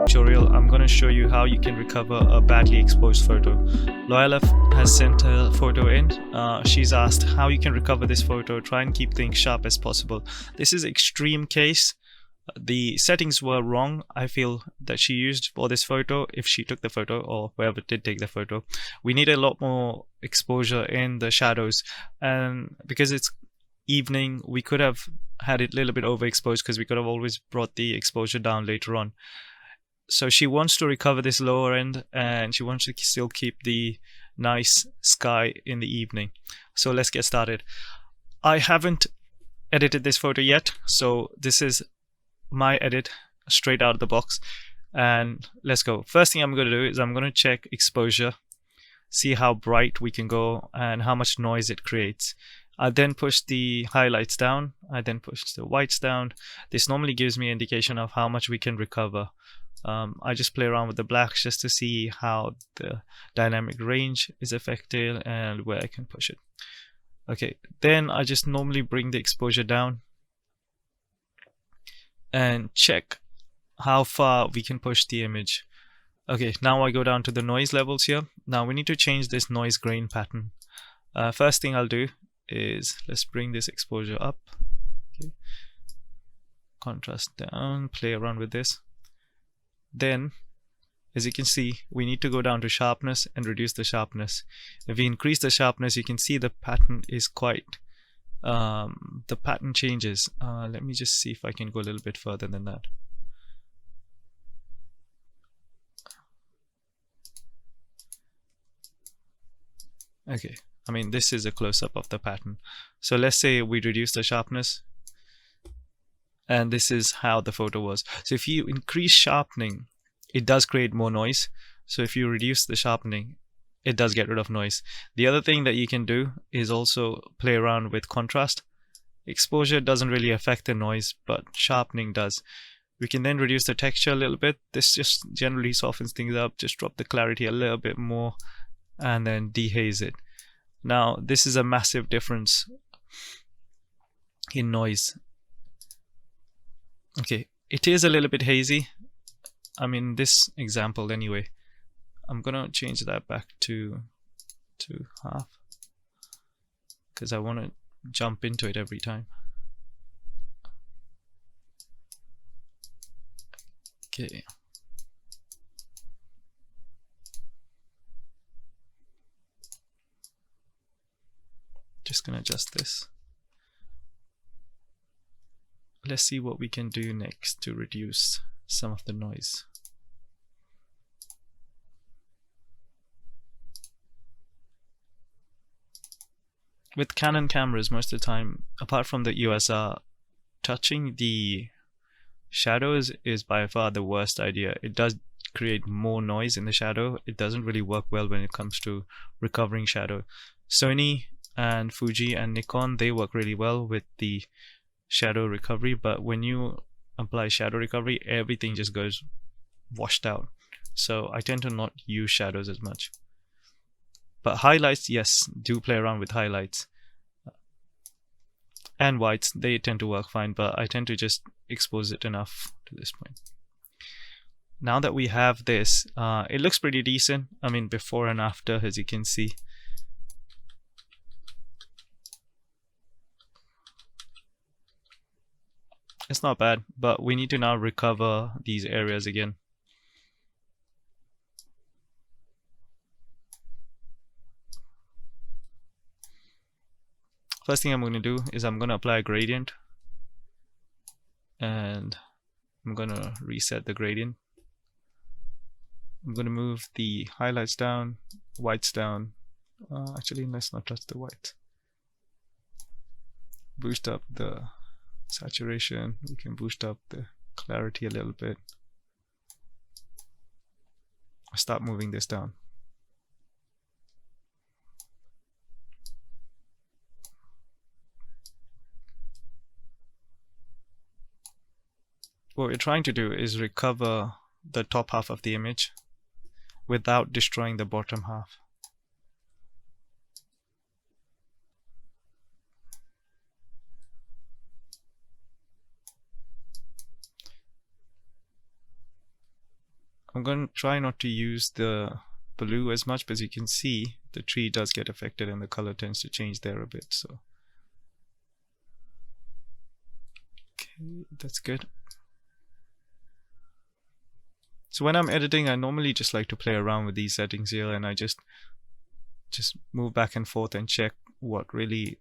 tutorial, I'm going to show you how you can recover a badly exposed photo. Loyala has sent a photo in. She's asked how you can recover this photo, try and keep things sharp as possible. This is extreme case. The settings were wrong, I feel, that she used for this photo. If she took the photo, or whoever did take the photo, we need a lot more exposure in the shadows, and because it's evening, we could have had it a little bit overexposed, because we could have always brought the exposure down later on. So she wants to recover this lower end, and she wants to still keep the nice sky in the evening. So let's get started. I haven't edited this photo yet, so this is my edit straight out of the box, and let's go. First thing I'm going to do is I'm going to check exposure, see how bright we can go and how much noise it creates. I then push the highlights down, I then push the whites down. This normally gives me an indication of how much we can recover. I just play around with the blacks just to see how the dynamic range is affected and where I can push it. Okay, then I just normally bring the exposure down and check how far we can push the image. Okay, now I go down to the noise levels here. Now we need to change this noise grain pattern. First thing I'll do is let's bring this exposure up. Okay. Contrast down, play around with this. Then, as you can see, we need to go down to sharpness and reduce the sharpness. If we increase the sharpness, you can see the pattern is quite the pattern changes. Let me just see if I can go a little bit further than that. Okay, I mean, this is a close-up of the pattern. So let's say we reduce the sharpness, and this is how the photo was. So if you increase sharpening, it does create more noise. So if you reduce the sharpening, it does get rid of noise. The other thing that you can do is also play around with contrast. Exposure doesn't really affect the noise, but sharpening does. We can then reduce the texture a little bit. This just generally softens things up. Just drop the clarity a little bit more and then dehaze it. Now this is a massive difference in noise. Okay, it is a little bit hazy. I mean, this example anyway. I'm gonna change that back to half, because I want to jump into it every time. Okay. Just gonna adjust this. Let's see what we can do next to reduce some of the noise. With Canon cameras, most of the time, apart from the USR, touching the shadows is by far the worst idea. It does create more noise in the shadow. It doesn't really work well when it comes to recovering shadow. Sony and Fuji and Nikon, they work really well with the shadow recovery, but when you apply shadow recovery, everything just goes washed out. So I tend to not use shadows as much. But highlights, yes, do play around with highlights. And whites, they tend to work fine, but I tend to just expose it enough to this point. Now that we have this, it looks pretty decent. I mean, before and after, as you can see. It's not bad, but we need to now recover these areas again. First thing I'm going to do is I'm going to apply a gradient, and I'm going to reset the gradient. I'm going to move the highlights down, whites down. Actually, let's not touch the white. Boost up the saturation. We can boost up the clarity a little bit. Start moving this down. What we're trying to do is recover the top half of the image without destroying the bottom half. I'm going to try not to use the blue as much, because you can see the tree does get affected and the color tends to change there a bit. So okay, that's good. So when I'm editing, I normally just like to play around with these settings here, and I just move back and forth and check what really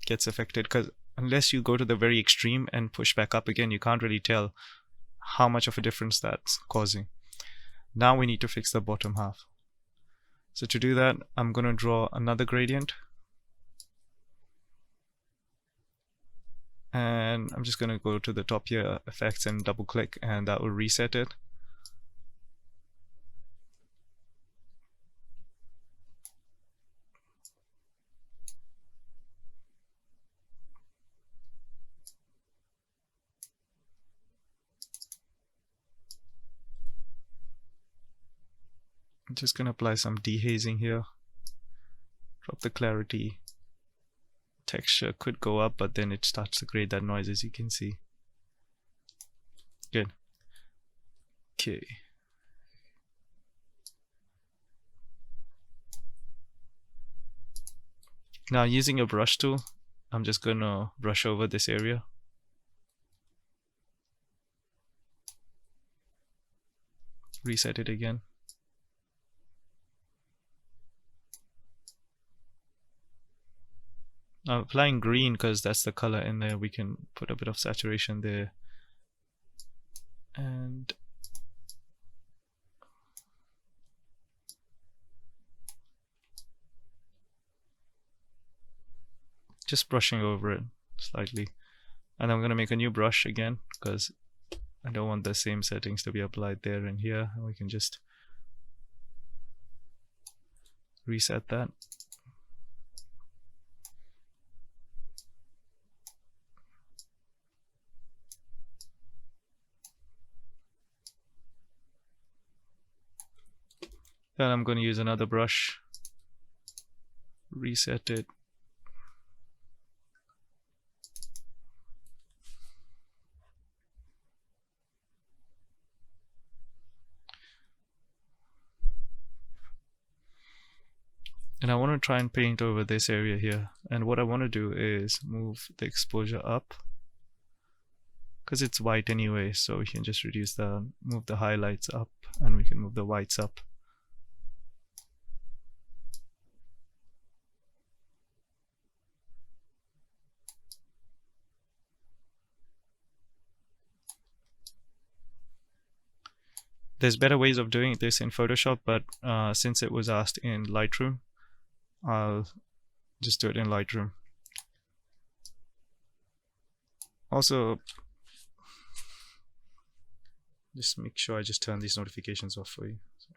gets affected, because unless you go to the very extreme and push back up again, you can't really tell how much of a difference that's causing. Now we need to fix the bottom half. So to do that, I'm going to draw another gradient, and I'm just going to go to the top here, effects, and double click, and that will reset it. I'm just going to apply some dehazing here, drop the clarity. Texture could go up, but then it starts to create that noise, as you can see. Good. Okay. Now using a brush tool, I'm just going to brush over this area. Reset it again. I'm applying green because that's the color in there. We can put a bit of saturation there. And just brushing over it slightly. And I'm going to make a new brush again, because I don't want the same settings to be applied there and here. And we can just reset that. Then I'm going to use another brush, reset it. And I want to try and paint over this area here. And what I want to do is move the exposure up, because it's white anyway, so we can just move the highlights up, and we can move the whites up. There's better ways of doing this in Photoshop, but since it was asked in Lightroom, I'll just do it in Lightroom. Also, just make sure I just turn these notifications off for you. Sorry.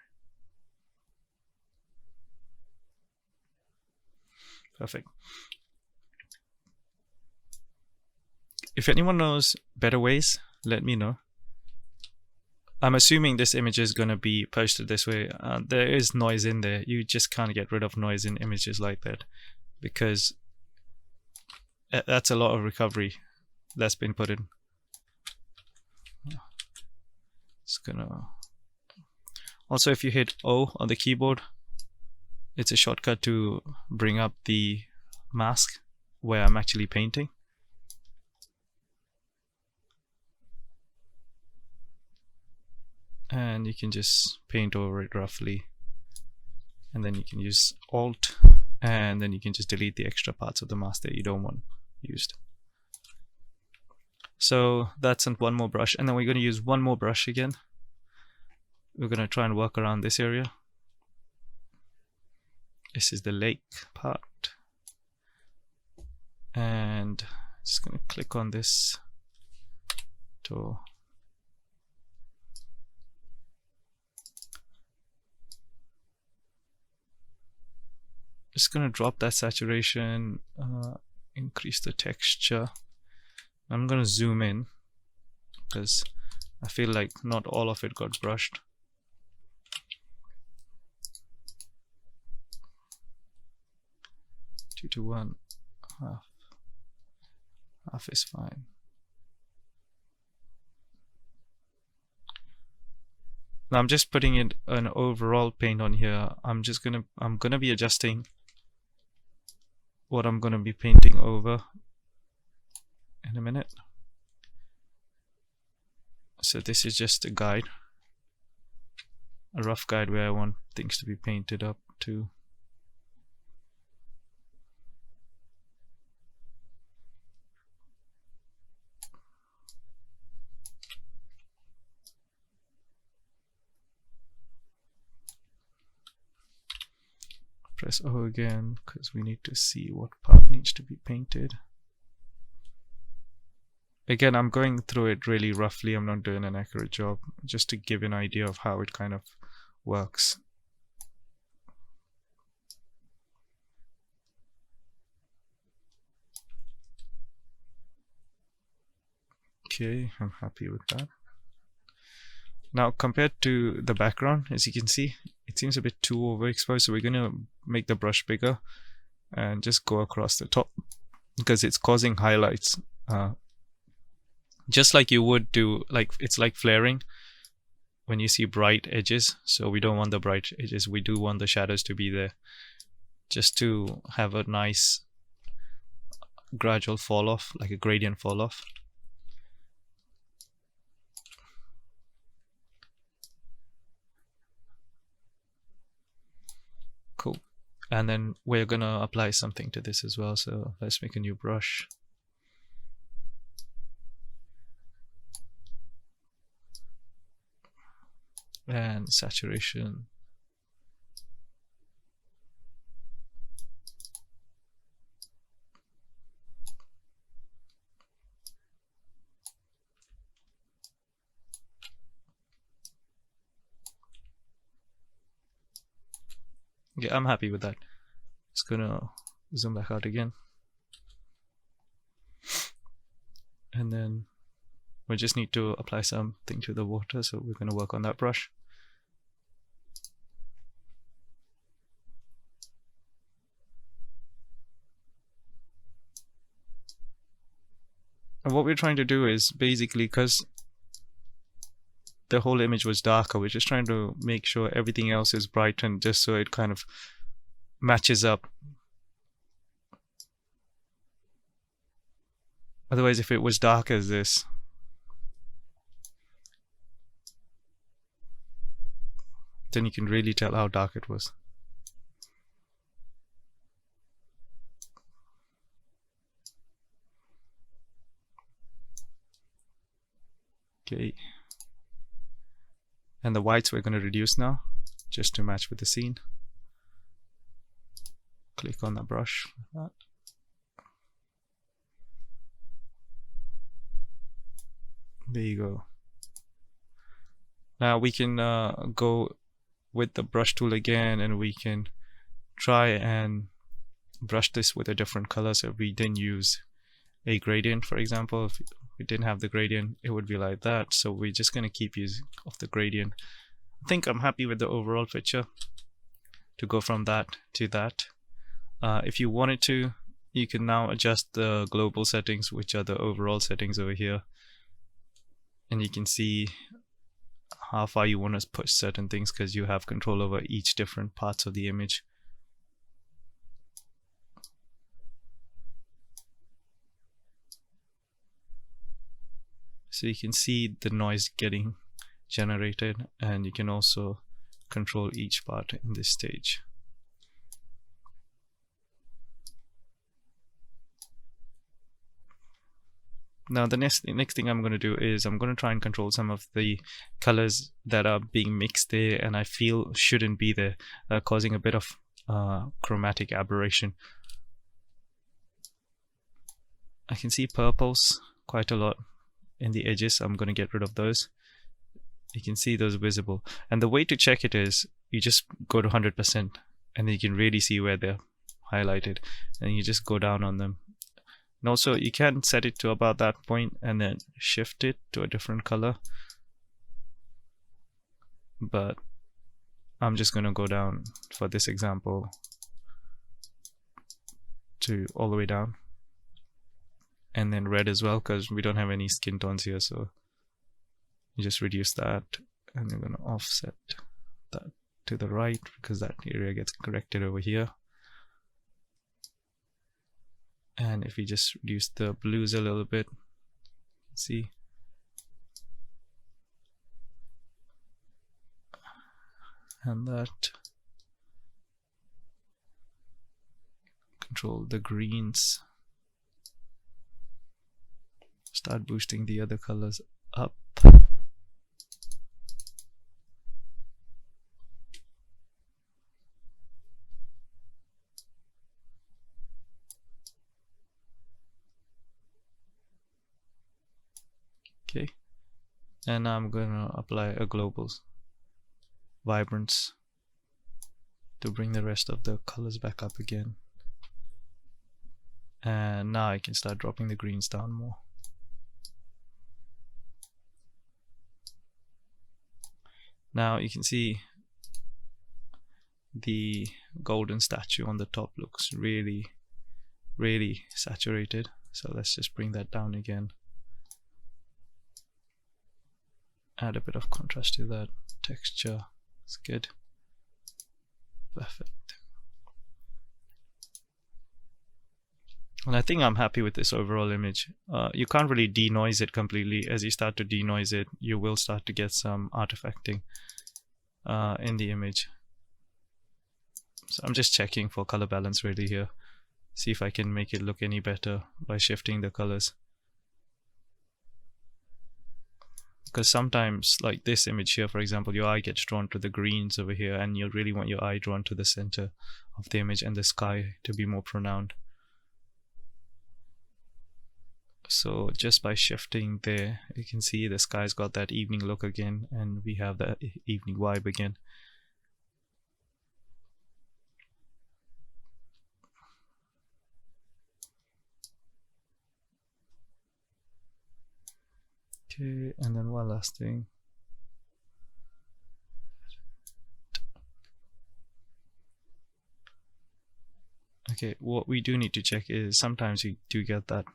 Perfect. If anyone knows better ways, let me know. I'm assuming this image is going to be posted this way. There is noise in there. You just can't get rid of noise in images like that, because that's a lot of recovery that's been put in. It's gonna also, if you hit O on the keyboard, it's a shortcut to bring up the mask where I'm actually painting. And you can just paint over it roughly, and then you can use Alt, and then you can just delete the extra parts of the mask that you don't want used. So that's one more brush, and then we're going to use one more brush again. We're going to try and work around this area. This is the lake part, and just going to click on this to just going to drop that saturation, increase the texture. I'm going to zoom in because I feel like not all of it got brushed. Two to one, half is fine. Now I'm just putting in an overall paint on here. I'm gonna be adjusting what I'm gonna be painting over in a minute. So this is just a guide, a rough guide where I want things to be painted up to. Press O again because we need to see what part needs to be painted. Again, I'm going through it really roughly. I'm not doing an accurate job, just to give an idea of how it kind of works. Okay, I'm happy with that. Now, compared to the background, as you can see, it seems a bit too overexposed, so we're going to make the brush bigger and just go across the top because it's causing highlights. Just like you would do, like it's like flaring when you see bright edges. So we don't want the bright edges, we do want the shadows to be there, just to have a nice gradual fall off, like a gradient fall off. Cool. And then we're gonna apply something to this as well, so let's make a new brush. And saturation. Yeah, I'm happy with that. Just gonna zoom back out again. And then we just need to apply something to the water, so we're gonna work on that brush. And what we're trying to do is basically, because the whole image was darker, we're just trying to make sure everything else is brightened, just so it kind of matches up. Otherwise, if it was dark as this, then you can really tell how dark it was. Okay. And the whites we're going to reduce now, just to match with the scene. Click on the brush like that. There you go. Now we can go with the brush tool again, and we can try and brush this with a different color. So if we didn't use a gradient, for example, if we didn't have the gradient, it would be like that. So we're just going to keep using of the gradient. I think I'm happy with the overall picture to go from that to that. If you wanted to, you can now adjust the global settings, which are the overall settings over here, and you can see how far you want to push certain things, because you have control over each different parts of the image. So you can see the noise getting generated, and you can also control each part in this stage. Now the next thing I'm going to do is I'm going to try and control some of the colors that are being mixed there and I feel shouldn't be there, causing a bit of chromatic aberration. I can see purples quite a lot in the edges. I'm going to get rid of those. You can see those visible, and the way to check it is you just go to 100% and then you can really see where they're highlighted, and you just go down on them. And also you can set it to about that point and then shift it to a different color, but I'm just going to go down for this example to all the way down, and then red as well, because we don't have any skin tones here, so you just reduce that and we're going to offset that to the right because that area gets corrected over here. And if we just reduce the blues a little bit, see, and that, control the greens, start boosting the other colors up. Okay, and now I'm going to apply a global vibrance to bring the rest of the colors back up again. And now I can start dropping the greens down more. Now you can see the golden statue on the top looks really saturated. So let's just bring that down again. Add a bit of contrast to that texture. It's good. Perfect. And I think I'm happy with this overall image. You can't really denoise it completely. As you start to denoise it, you will start to get some artifacting in the image. So I'm just checking for color balance really here. See if I can make it look any better by shifting the colors. Because sometimes, like this image here, for example, your eye gets drawn to the greens over here, and you really want your eye drawn to the center of the image and the sky to be more pronounced. So just by shifting there, you can see the sky's got that evening look again, and we have that evening vibe again. Okay, and then one last thing. Okay, what we do need to check is sometimes we do get that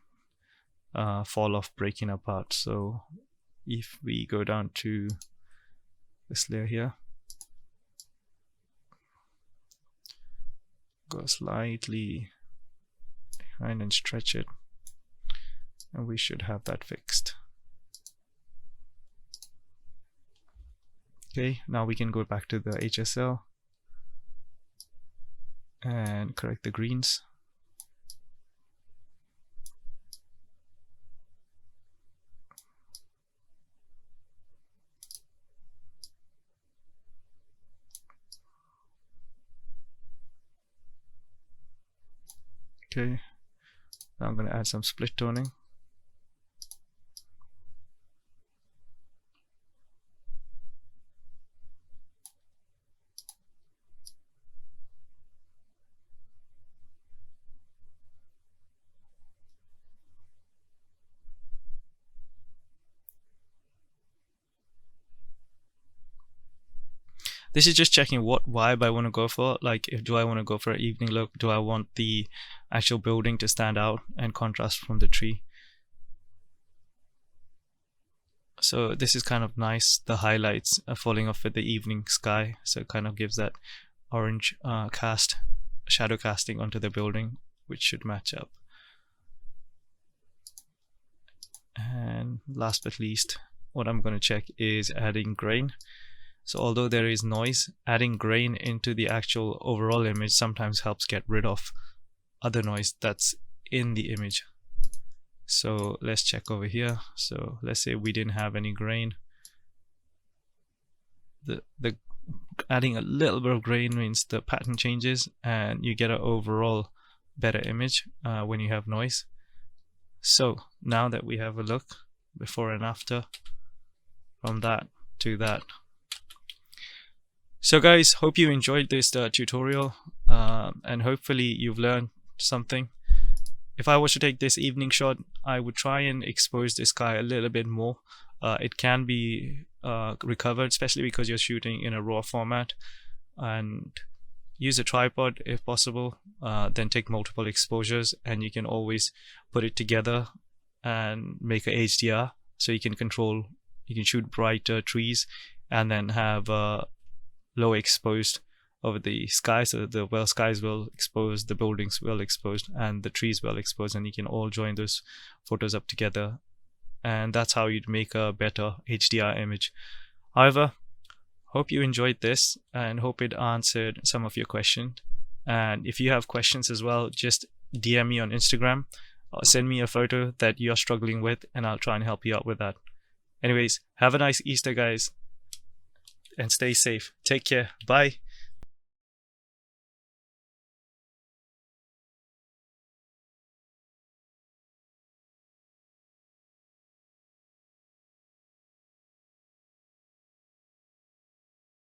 fall off breaking apart. So if we go down to this layer here, go slightly behind and stretch it, and we should have that fixed. Okay, now we can go back to the HSL and correct the greens. Okay, now I'm going to add some split toning. This is just checking what vibe I want to go for. Like, do I want to go for an evening look? Do I want the actual building to stand out and contrast from the tree? So this is kind of nice. The highlights are falling off with the evening sky, so it kind of gives that orange shadow casting onto the building, which should match up. And last but least, what I'm going to check is adding grain. So although there is noise, adding grain into the actual overall image sometimes helps get rid of other noise that's in the image. So let's check over here. So let's say we didn't have any grain. The adding a little bit of grain means the pattern changes and you get an overall better image when you have noise. So now that we have a look before and after from that to that. So guys, hope you enjoyed this tutorial and hopefully you've learned something. If I was to take this evening shot, I would try and expose the sky a little bit more. It can be recovered, especially because you're shooting in a RAW format, and use a tripod if possible. Then take multiple exposures and you can always put it together and make a HDR, so you can shoot brighter trees and then have low exposed over the sky, so the skies well exposed, the buildings well exposed, and the trees well exposed, and you can all join those photos up together, and that's how you'd make a better HDR image. However, hope you enjoyed this and hope it answered some of your questions. And if you have questions as well, just DM me on Instagram or send me a photo that you're struggling with, and I'll try and help you out with that. Anyways, have a nice Easter, guys, and stay safe. Take care. Bye.